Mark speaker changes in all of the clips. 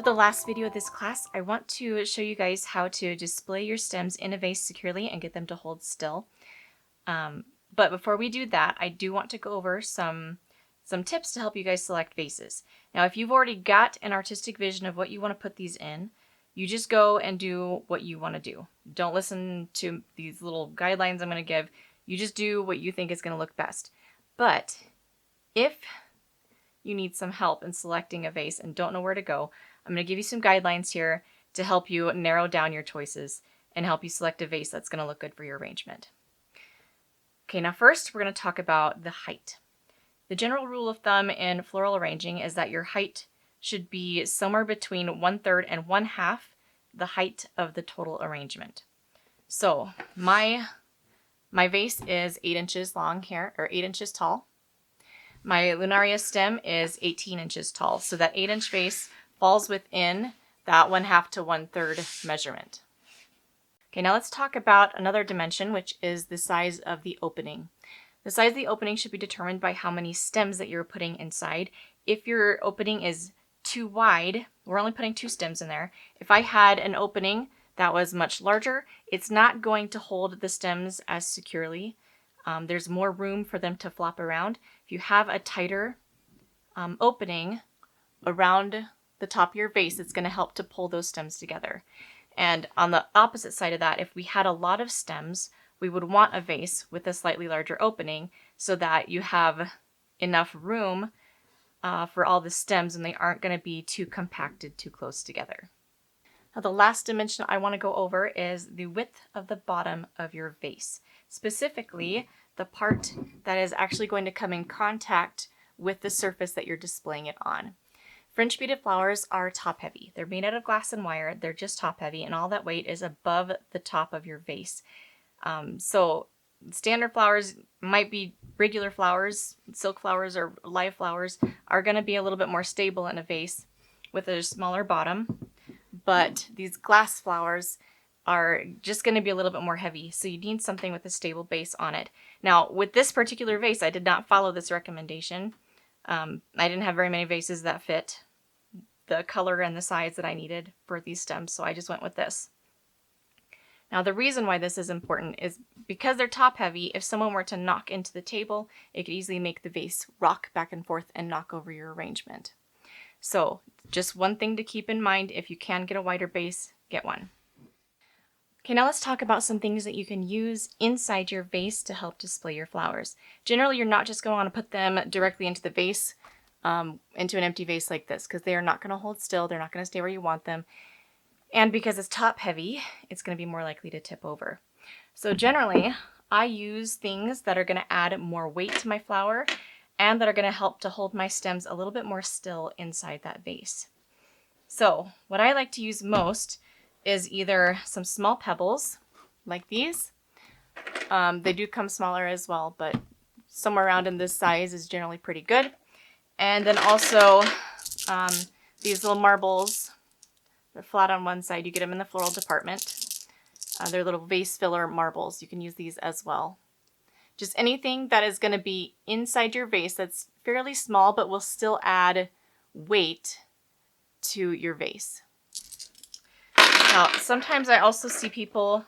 Speaker 1: For the last video of this class, I want to show you guys how to display your stems in a vase securely and get them to hold still. But before we do that, I do want to go over some tips to help you guys select vases. Now, if you've already got an artistic vision of what you want to put these in, you just go and do what you want to do. Don't listen to these little guidelines I'm going to give. You just do what you think is going to look best. But if you need some help in selecting a vase and don't know where to go, I'm going to give you some guidelines here to help you narrow down your choices and help you select a vase that's going to look good for your arrangement. Okay, now first we're going to talk about the height. The general rule of thumb in floral arranging is that your height should be somewhere between 1/3 and 1/2 the height of the total arrangement. So my vase is 8 inches long here, or 8 inches tall. My Lunaria stem is 18 inches tall, so that 8-inch vase falls within that 1/2 to 1/3 measurement. Okay, now let's talk about another dimension, which is the size of the opening. The size of the opening should be determined by how many stems that you're putting inside. If your opening is too wide, we're only putting 2 stems in there. If I had an opening that was much larger, it's not going to hold the stems as securely. There's more room for them to flop around. If you have a tighter opening around the top of your vase, it's going to help to pull those stems together. And on the opposite side of that, if we had a lot of stems, we would want a vase with a slightly larger opening so that you have enough room for all the stems and they aren't going to be too compacted too close together. Now, the last dimension I want to go over is the width of the bottom of your vase, specifically the part that is actually going to come in contact with the surface that you're displaying it on. French beaded flowers are top heavy. They're made out of glass and wire. They're just top heavy, and all that weight is above the top of your vase. So standard flowers might be regular flowers, silk flowers or live flowers are going to be a little bit more stable in a vase with a smaller bottom, but these glass flowers are just going to be a little bit more heavy, so you need something with a stable base on it. Now, with this particular vase, I did not follow this recommendation. I didn't have very many vases that fit the color and the size that I needed for these stems, so I just went with this. Now, the reason why this is important is because they're top heavy. If someone were to knock into the table, it could easily make the vase rock back and forth and knock over your arrangement. So just one thing to keep in mind: if you can get a wider base, get one. Okay, now let's talk about some things that you can use inside your vase to help display your flowers. Generally, you're not just going to want to put them directly into the vase, into an empty vase like this, because they are not going to hold still. They're not going to stay where you want them. And because it's top heavy, it's going to be more likely to tip over. So generally, I use things that are going to add more weight to my flower and that are going to help to hold my stems a little bit more still inside that vase. So what I like to use most is either some small pebbles like these. They do come smaller as well, but somewhere around in this size is generally pretty good. And then also these little marbles. They're flat on one side. You get them in the floral department. They're little vase filler marbles. You can use these as well. Just anything that is going to be inside your vase that's fairly small but will still add weight to your vase. Now, sometimes I also see people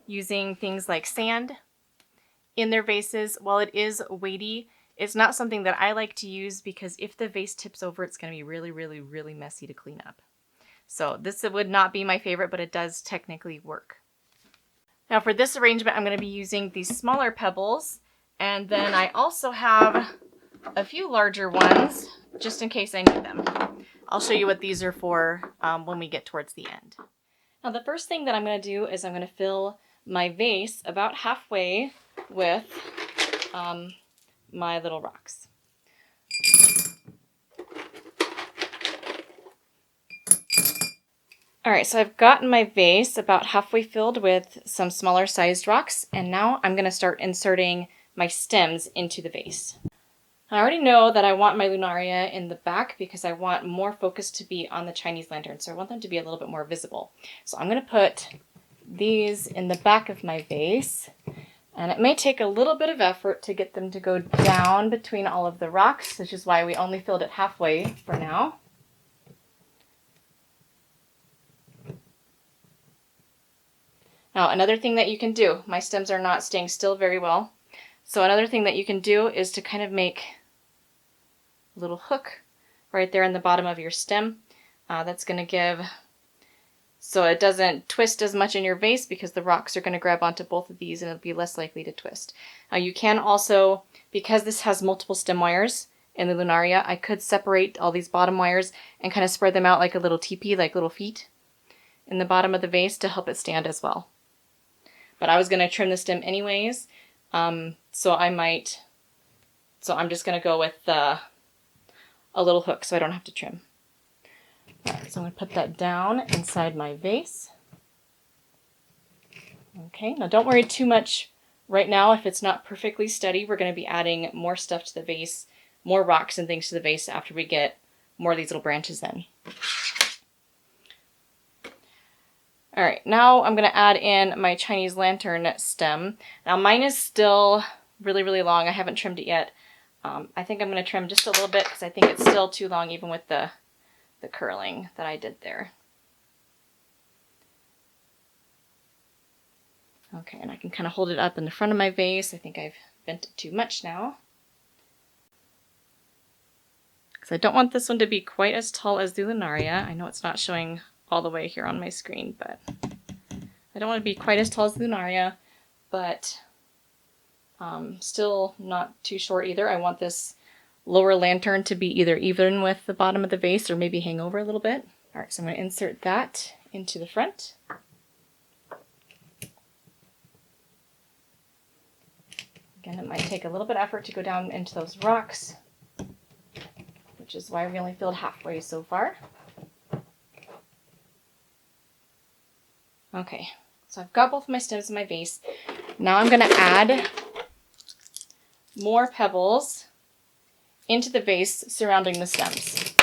Speaker 1: using things like sand in their vases. While it is weighty, it's not something that I like to use because if the vase tips over, it's going to be really, really, really messy to clean up. So this would not be my favorite, but it does technically work. Now for this arrangement, I'm going to be using these smaller pebbles, and then I also have a few larger ones just in case I need them. I'll show you what these are for when we get towards the end. Now the first thing that I'm going to do is I'm going to fill my vase about halfway with my little rocks. Alright, so I've gotten my vase about halfway filled with some smaller sized rocks, and now I'm going to start inserting my stems into the vase. I already know that I want my Lunaria in the back because I want more focus to be on the Chinese lantern, so I want them to be a little bit more visible. So I'm going to put these in the back of my vase, and it may take a little bit of effort to get them to go down between all of the rocks, which is why we only filled it halfway for now. Now, another thing that you can do, my stems are not staying still very well. So another thing that you can do is to kind of make a little hook right there in the bottom of your stem. That's going to give, so it doesn't twist as much in your vase because the rocks are going to grab onto both of these and it'll be less likely to twist. You can also, because this has multiple stem wires in the Lunaria, I could separate all these bottom wires and kind of spread them out like a little teepee, like little feet in the bottom of the vase to help it stand as well. But I was going to trim the stem anyways, so I'm just going to go with a little hook so I don't have to trim. Alright, so I'm going to put that down inside my vase. Okay, now don't worry too much right now if it's not perfectly steady. We're going to be adding more stuff to the vase, more rocks and things to the vase after we get more of these little branches in. Alright, now I'm going to add in my Chinese lantern stem. Now mine is still really, really long. I haven't trimmed it yet. I think I'm going to trim just a little bit because I think it's still too long even with the curling that I did there. Okay, and I can kind of hold it up in the front of my vase. I think I've bent it too much now. Because I don't want this one to be quite as tall as the Lunaria. I know it's not showing all the way here on my screen, but I don't want to be quite as tall as the Lunaria, but still not too short either. I want this lower lantern to be either even with the bottom of the vase or maybe hang over a little bit. All right, so I'm going to insert that into the front. Again, it might take a little bit of effort to go down into those rocks, which is why we only filled halfway so far. Okay, so I've got both of my stems in my vase. Now I'm going to add more pebbles into the vase surrounding the stems.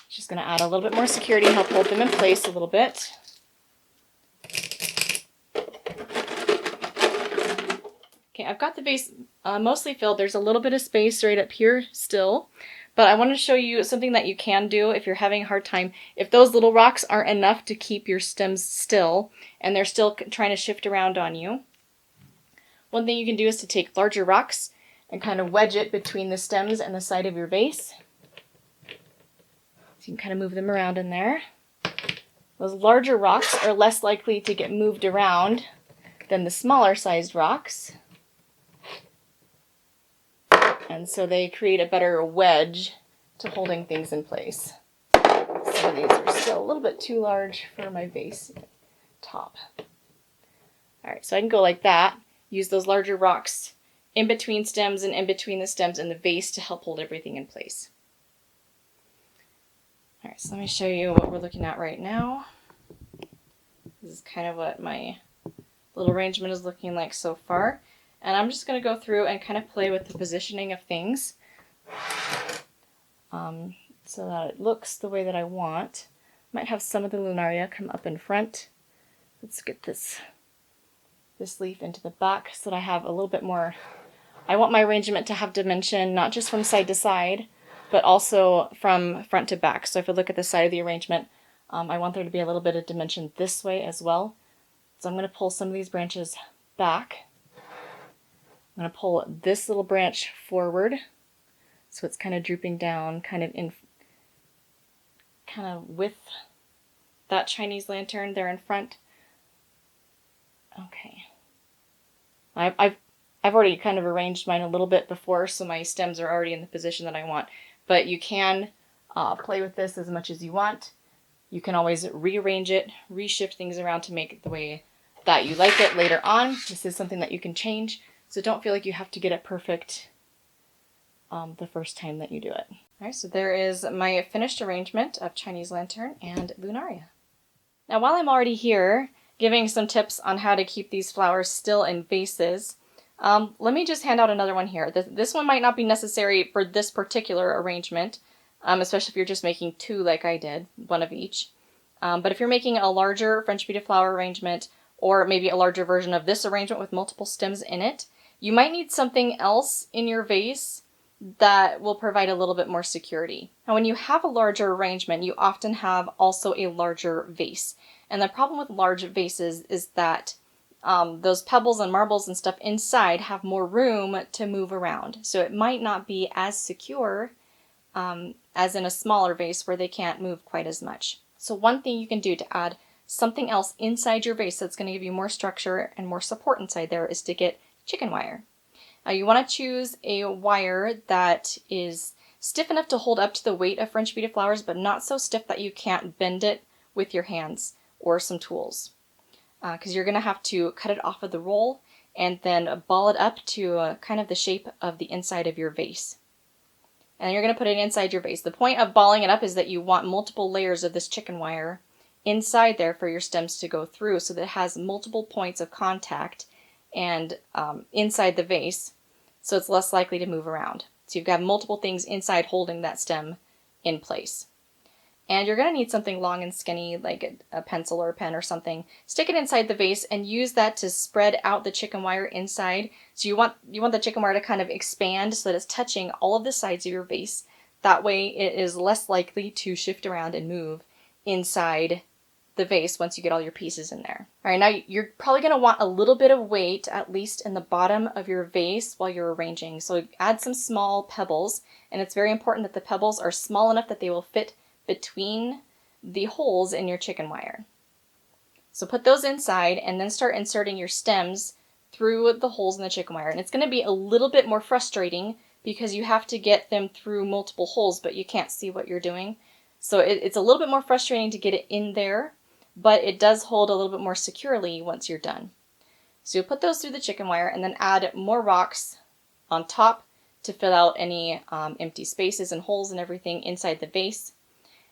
Speaker 1: Just going to add a little bit more security, help hold them in place a little bit. Okay, I've got the vase mostly filled. There's a little bit of space right up here still, but I want to show you something that you can do if you're having a hard time. If those little rocks aren't enough to keep your stems still and they're still trying to shift around on you, one thing you can do is to take larger rocks and kind of wedge it between the stems and the side of your vase. So you can kind of move them around in there. Those larger rocks are less likely to get moved around than the smaller sized rocks. And so they create a better wedge to holding things in place. Some of these are still a little bit too large for my vase top. Alright, so I can go like that. Use those larger rocks in between stems and in between the stems and the vase to help hold everything in place. Alright, so let me show you what we're looking at right now. This is kind of what my little arrangement is looking like so far. And I'm just going to go through and kind of play with the positioning of things so that it looks the way that I want. Might have some of the Lunaria come up in front. Let's get this leaf into the back so that I have a little bit more. I want my arrangement to have dimension, not just from side to side, but also from front to back. So if I look at the side of the arrangement, I want there to be a little bit of dimension this way as well. So I'm going to pull some of these branches back. I'm going to pull this little branch forward so it's kind of drooping down, kind of with that Chinese lantern there in front. Okay. I've already kind of arranged mine a little bit before, so my stems are already in the position that I want. But you can play with this as much as you want. You can always rearrange it, reshift things around to make it the way that you like it later on. This is something that you can change, so don't feel like you have to get it perfect the first time that you do it. Alright, so there is my finished arrangement of Chinese lantern and Lunaria. Now while I'm already here, giving some tips on how to keep these flowers still in vases, let me just hand out another one here. This one might not be necessary for this particular arrangement, especially if you're just making two like I did, one of each. But if you're making a larger French beaded flower arrangement, or maybe a larger version of this arrangement with multiple stems in it, you might need something else in your vase that will provide a little bit more security. Now when you have a larger arrangement, you often have also a larger vase. And the problem with large vases is that those pebbles and marbles and stuff inside have more room to move around. So it might not be as secure as in a smaller vase where they can't move quite as much. So one thing you can do to add something else inside your vase that's going to give you more structure and more support inside there is to get chicken wire. Now you want to choose a wire that is stiff enough to hold up to the weight of French beaded flowers, but not so stiff that you can't bend it with your hands or some tools. Because you're going to have to cut it off of the roll and then ball it up to kind of the shape of the inside of your vase. And you're going to put it inside your vase. The point of balling it up is that you want multiple layers of this chicken wire inside there for your stems to go through so that it has multiple points of contact and inside the vase, so it's less likely to move around. So you've got multiple things inside holding that stem in place. And you're going to need something long and skinny like a pencil or a pen or something. Stick it inside the vase and use that to spread out the chicken wire inside. So you want the chicken wire to kind of expand so that it's touching all of the sides of your vase. That way it is less likely to shift around and move inside the vase once you get all your pieces in there. All right, now you're probably going to want a little bit of weight at least in the bottom of your vase while you're arranging. So add some small pebbles, and it's very important that the pebbles are small enough that they will fit between the holes in your chicken wire. So put those inside and then start inserting your stems through the holes in the chicken wire. And it's going to be a little bit more frustrating because you have to get them through multiple holes, but you can't see what you're doing. So it's a little bit more frustrating to get it in there, but it does hold a little bit more securely once you're done. So you'll put those through the chicken wire and then add more rocks on top to fill out any empty spaces and holes and everything inside the vase.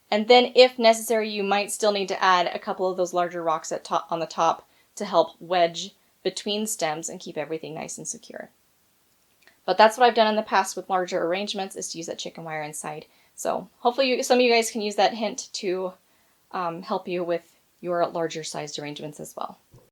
Speaker 1: And then if necessary, you might still need to add a couple of those larger rocks on the top to help wedge between stems and keep everything nice and secure. But that's what I've done in the past with larger arrangements, is to use that chicken wire inside. So hopefully some of you guys can use that hint to help you with your larger sized arrangements as well.